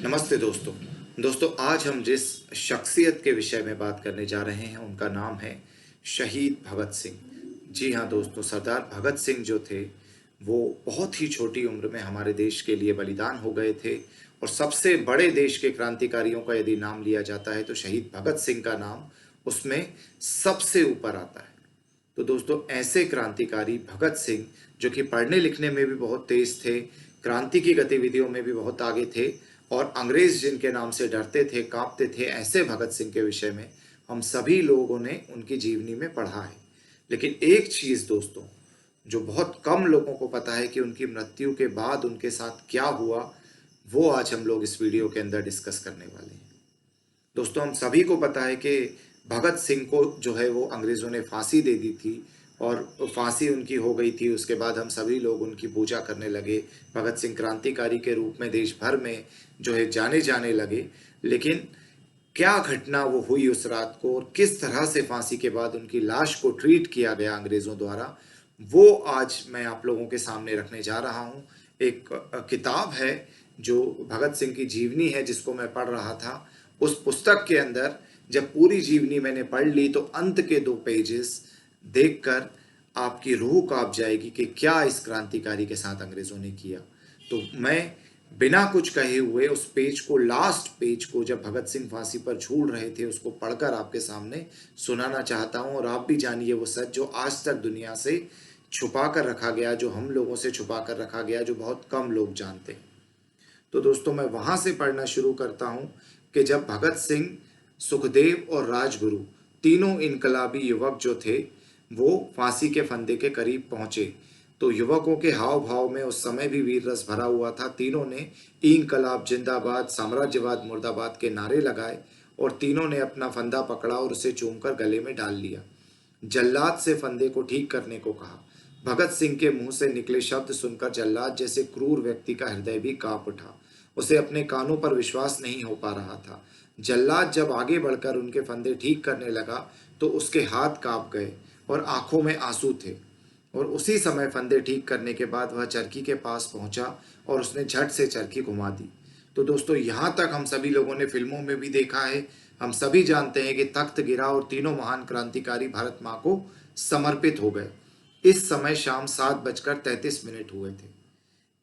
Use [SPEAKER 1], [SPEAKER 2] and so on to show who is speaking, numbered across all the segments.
[SPEAKER 1] नमस्ते दोस्तों आज हम जिस शख्सियत के विषय में बात करने जा रहे हैं उनका नाम है शहीद भगत सिंह। जी हाँ दोस्तों, सरदार भगत सिंह जो थे वो बहुत ही छोटी उम्र में हमारे देश के लिए बलिदान हो गए थे। और सबसे बड़े देश के क्रांतिकारियों का यदि नाम लिया जाता है तो शहीद भगत सिंह का नाम उसमें सबसे ऊपर आता है। तो दोस्तों ऐसे क्रांतिकारी भगत सिंह जो कि पढ़ने लिखने में भी बहुत तेज थे, क्रांति की गतिविधियों में भी बहुत आगे थे और अंग्रेज जिनके नाम से डरते थे, कांपते थे, ऐसे भगत सिंह के विषय में हम सभी लोगों ने उनकी जीवनी में पढ़ा है। लेकिन एक चीज दोस्तों जो बहुत कम लोगों को पता है कि उनकी मृत्यु के बाद उनके साथ क्या हुआ, वो आज हम लोग इस वीडियो के अंदर डिस्कस करने वाले हैं। दोस्तों हम सभी को पता है कि भगत सिंह को जो है वो अंग्रेज़ों ने फांसी दे दी थी और फांसी उनकी हो गई थी। उसके बाद हम सभी लोग उनकी पूजा करने लगे। भगत सिंह क्रांतिकारी के रूप में देश भर में जो है जाने जाने लगे। लेकिन क्या घटना वो हुई उस रात को और किस तरह से फांसी के बाद उनकी लाश को ट्रीट किया गया अंग्रेज़ों द्वारा, वो आज मैं आप लोगों के सामने रखने जा रहा हूँ। एक किताब है जो भगत सिंह की जीवनी है जिसको मैं पढ़ रहा था। उस पुस्तक के अंदर जब पूरी जीवनी मैंने पढ़ ली तो अंत के 2 पेजेस देखकर आपकी रूह कांप जाएगी कि क्या इस क्रांतिकारी के साथ अंग्रेजों ने किया। तो मैं बिना कुछ कहे हुए उस पेज को, लास्ट पेज को, जब भगत सिंह फांसी पर झूल रहे थे, उसको पढ़कर आपके सामने सुनाना चाहता हूं और आप भी जानिए वो सच जो आज तक दुनिया से छुपा कर रखा गया, जो हम लोगों से छुपा कर रखा गया, जो बहुत कम लोग जानते हैं। तो दोस्तों मैं वहां से पढ़ना शुरू करता हूं कि जब भगत सिंह, सुखदेव और राजगुरु तीनों इनकलाबी युवक जो थे वो फांसी के फंदे के करीब पहुंचे तो युवकों के हाव भाव में उस समय भी वीर रस भरा हुआ था। तीनों ने इनकलाब जिंदाबाद, साम्राज्यवाद मुर्दाबाद के नारे लगाए और तीनों ने अपना फंदा पकड़ा और उसे चूमकर गले में डाल लिया। जल्लाद से फंदे को ठीक करने को कहा। भगत सिंह के मुंह से निकले शब्द सुनकर जल्लाद जैसे क्रूर व्यक्ति का हृदय भी कांप उठा। उसे अपने कानों पर विश्वास नहीं हो पा रहा था। जल्लाद जब आगे बढ़कर उनके फंदे ठीक करने लगा तो उसके हाथ कांप गए और आंखों में आंसू थे। और उसी समय फंदे ठीक करने के बाद वह चरखी के पास पहुंचा और उसने झट से चरखी घुमा दी। तो दोस्तों यहाँ तक हम सभी लोगों ने फिल्मों में भी देखा है। हम सभी जानते हैं कि तख्त गिरा और तीनों महान क्रांतिकारी भारत माँ को समर्पित हो गए। इस समय शाम 7:33 हुए थे।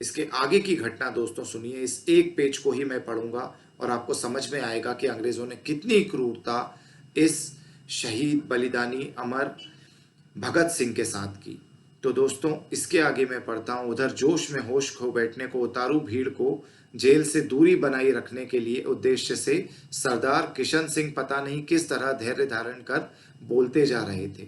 [SPEAKER 1] इसके आगे की घटना दोस्तों सुनिए। इस एक पेज को ही मैं पढ़ूंगा और आपको समझ में आएगा कि अंग्रेजों ने कितनी क्रूरता इस शहीद, बलिदानी, अमर भगत सिंह के साथ की। तो दोस्तों इसके आगे मैं पढ़ता हूं। उधर जोश में होश खो बैठने को उतारू भीड़ को जेल से दूरी बनाई रखने के लिए उद्देश्य से सरदार किशन सिंह पता नहीं किस तरह धैर्य धारण कर बोलते जा रहे थे।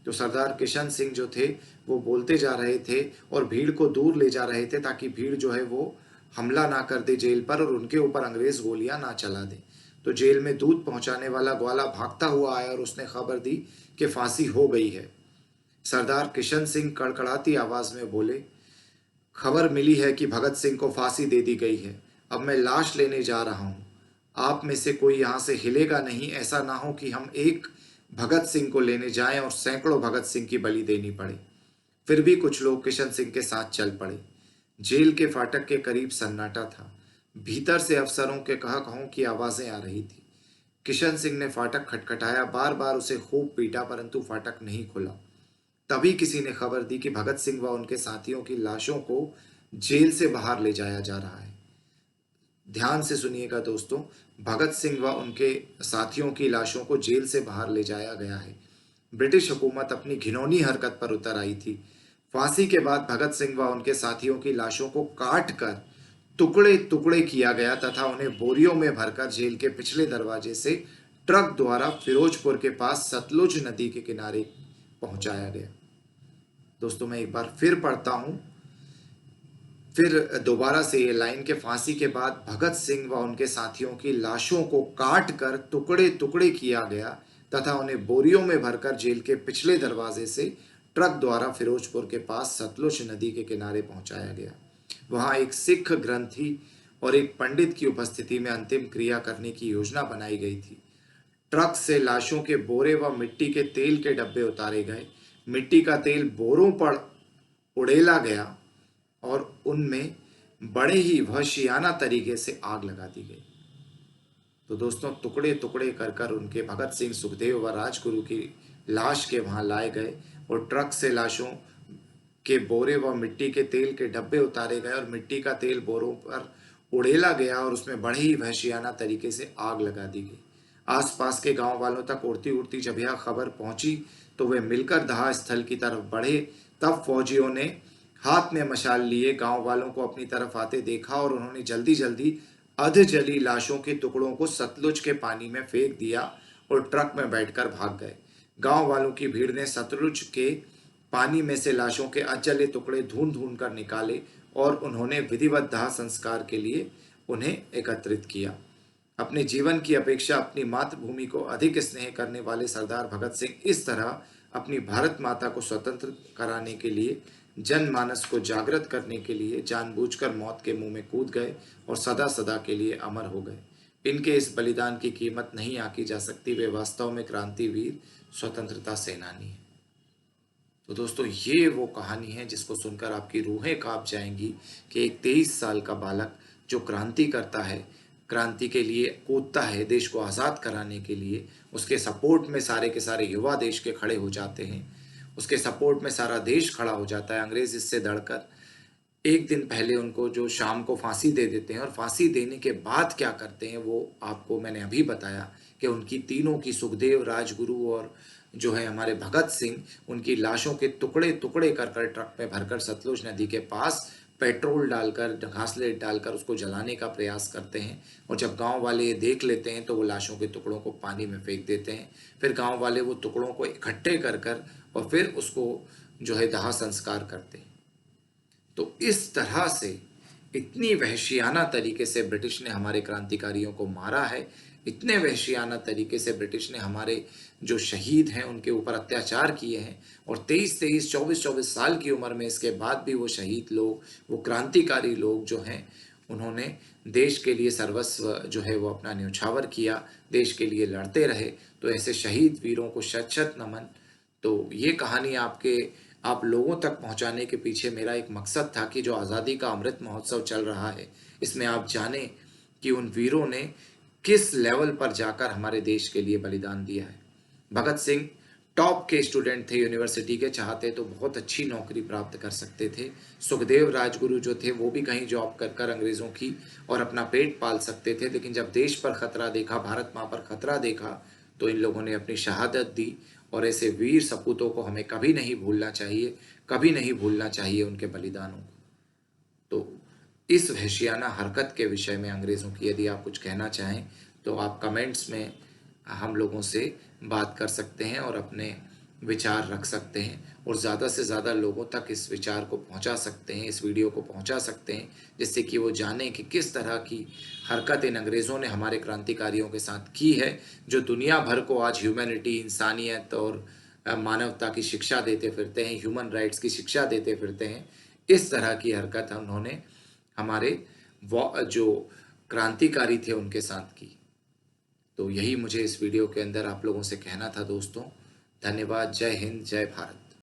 [SPEAKER 1] तो सरदार किशन सिंह जो थे वो बोलते जा रहे थे और भीड़ को दूर ले जा रहे थे ताकि भीड़ जो है वो हमला ना कर दे जेल पर और उनके ऊपर अंग्रेज गोलियां ना चला दे। तो जेल में दूध पहुंचाने वाला ग्वाला भागता हुआ आया और उसने खबर दी कि फांसी हो गई है। सरदार किशन सिंह कड़कड़ाती आवाज में बोले, खबर मिली है कि भगत सिंह को फांसी दे दी गई है। अब मैं लाश लेने जा रहा हूं। आप में से कोई यहां से हिलेगा नहीं। ऐसा ना हो कि हम एक भगत सिंह को लेने जाएं और सैकड़ों भगत सिंह की बलि देनी पड़े। फिर भी कुछ लोग किशन सिंह के साथ चल पड़े। जेल के फाटक के करीब सन्नाटा था। भीतर से अफसरों के कहा-कहों की आवाजें आ रही थी। किशन सिंह ने फाटक खटखटाया, बार बार उसे खूब पीटा, परंतु फाटक नहीं खुला। तभी किसी ने खबर दी कि भगत सिंह व उनके साथियों की लाशों को जेल से बाहर ले जाया जा रहा है। ध्यान से सुनिएगा दोस्तों, भगत सिंह व उनके साथियों की लाशों को जेल से बाहर ले जाया गया है। ब्रिटिश हुकूमत अपनी घिनौनी हरकत पर उतर आई थी। फांसी के बाद भगत सिंह व उनके साथियों की लाशों को काट कर टुकड़े टुकड़े किया गया तथा उन्हें बोरियों में भरकर जेल के पिछले दरवाजे से ट्रक द्वारा फिरोजपुर के पास सतलुज नदी के किनारे पहुंचाया गया। दोस्तों मैं एक बार फिर पढ़ता हूं, फिर दोबारा से ये लाइन के फांसी के बाद भगत सिंह व उनके साथियों की लाशों को काट कर टुकड़े टुकड़े किया गया तथा उन्हें बोरियों में भरकर जेल के पिछले दरवाजे से ट्रक द्वारा फिरोजपुर के पास सतलुज नदी के किनारे पहुंचाया गया। वहां एक सिख ग्रंथी और एक पंडित की उपस्थिति में अंतिम क्रिया करने की योजना बनाई गई थी। ट्रक से लाशों के बोरे व मिट्टी के तेल के डब्बे उतारे गए। मिट्टी का तेल बोरों पर उड़ेला गया और उनमें बड़े ही वहशियाना तरीके से आग लगा दी गई। तो दोस्तों टुकड़े टुकड़े कर कर उनके भगत सिंह, सुखदेव व राजगुरु की लाश के वहां लाए गए और ट्रक से लाशों के बोरे व मिट्टी के तेल के डब्बे उतारे गए और मिट्टी का तेल बोरों पर उड़ेला गया और उसमें बड़े ही वहशियाना तरीके से आग लगा दी गई। आसपास के गांव वालों तक उड़ती उड़ती जब यह खबर पहुंची तो वे मिलकर दहा स्थल की तरफ बढ़े। तब फौजियों ने हाथ में मशाल लिए गांव वालों को अपनी तरफ आते देखा और उन्होंने जल्दी जल्दी अध जली लाशों के टुकड़ों को सतलुज के पानी में फेंक दिया और ट्रक में बैठकर भाग गए। गांव वालों की भीड़ ने सतलुज के पानी में से लाशों के अधजले टुकड़े ढूंढ ढूंढ कर निकाले और उन्होंने विधिवत दाह संस्कार के लिए उन्हें एकत्रित किया। अपने जीवन की अपेक्षा अपनी मातृभूमि को अधिक स्नेह करने वाले सरदार भगत सिंह इस तरह अपनी भारत माता को स्वतंत्र कराने के लिए, जनमानस को जागृत करने के लिए जानबूझकर मौत के मुंह में कूद गए और सदा सदा के लिए अमर हो गए। इनके इस बलिदान की कीमत नहीं आंकी जा सकती। वे वास्तव में क्रांतिवीर, स्वतंत्रता सेनानी है। तो दोस्तों ये वो कहानी है जिसको सुनकर आपकी रूहें कांप जाएंगी कि एक 23 साल का बालक जो क्रांति करता है, क्रांति के लिए कूदता है देश को आज़ाद कराने के लिए, उसके सपोर्ट में सारे के सारे युवा देश के खड़े हो जाते हैं, उसके सपोर्ट में सारा देश खड़ा हो जाता है। अंग्रेज इससे दड़कर एक दिन पहले उनको जो शाम को फांसी दे देते हैं और फांसी देने के बाद क्या करते हैं वो आपको मैंने अभी बताया कि उनकी तीनों की, सुखदेव, राजगुरु और जो है हमारे भगत सिंह, उनकी लाशों के टुकड़े टुकड़े कर कर ट्रक में भरकर सतलुज नदी के पास पेट्रोल डालकर, घासलेट डालकर उसको जलाने का प्रयास करते हैं। और जब गांव वाले ये देख लेते हैं तो वो लाशों के टुकड़ों को पानी में फेंक देते हैं। फिर गांव वाले वो टुकड़ों को इकट्ठे कर कर और फिर उसको जो है दाह संस्कार करते हैं। तो इस तरह से इतनी वहशियाना तरीके से ब्रिटिश ने हमारे क्रांतिकारियों को मारा है, इतने वहशियाना तरीके से ब्रिटिश ने हमारे जो शहीद हैं उनके ऊपर अत्याचार किए हैं। और 23-23, 24-24 साल की उम्र में इसके बाद भी वो शहीद लोग, वो क्रांतिकारी लोग जो हैं, उन्होंने देश के लिए सर्वस्व जो है वो अपना न्यौछावर किया, देश के लिए लड़ते रहे। तो ऐसे शहीद वीरों को शत शत नमन। तो ये कहानी आप लोगों तक पहुंचाने के पीछे मेरा एक मकसद था कि जो आज़ादी का अमृत महोत्सव चल रहा है, इसमें आप जानें कि उन वीरों ने किस लेवल पर जाकर हमारे देश के लिए बलिदान दिया है। भगत सिंह टॉप के स्टूडेंट थे यूनिवर्सिटी के, चाहते तो बहुत अच्छी नौकरी प्राप्त कर सकते थे। सुखदेव, राजगुरु जो थे वो भी कहीं जॉब कर कर अंग्रेज़ों की और अपना पेट पाल सकते थे। लेकिन जब देश पर खतरा देखा, भारत माँ पर खतरा देखा, तो इन लोगों ने अपनी शहादत दी। और ऐसे वीर सपूतों को हमें कभी नहीं भूलना चाहिए, कभी नहीं भूलना चाहिए उनके बलिदानों को। तो इस वहशियाना हरकत के विषय में अंग्रेज़ों की यदि आप कुछ कहना चाहें तो आप कमेंट्स में हम लोगों से बात कर सकते हैं और अपने विचार रख सकते हैं और ज़्यादा से ज़्यादा लोगों तक इस विचार को पहुंचा सकते हैं, इस वीडियो को पहुंचा सकते हैं, जिससे कि वो जानें कि किस तरह की हरकत इन अंग्रेज़ों ने हमारे क्रांतिकारियों के साथ की है, जो दुनिया भर को आज ह्यूमैनिटी, इंसानियत और मानवता की शिक्षा देते फिरते हैं, ह्यूमन राइट्स की शिक्षा देते फिरते हैं। इस तरह की हरकत उन्होंने हमारे जो क्रांतिकारी थे उनके साथ की। तो यही मुझे इस वीडियो के अंदर आप लोगों से कहना था दोस्तों। धन्यवाद। जय हिंद, जय भारत।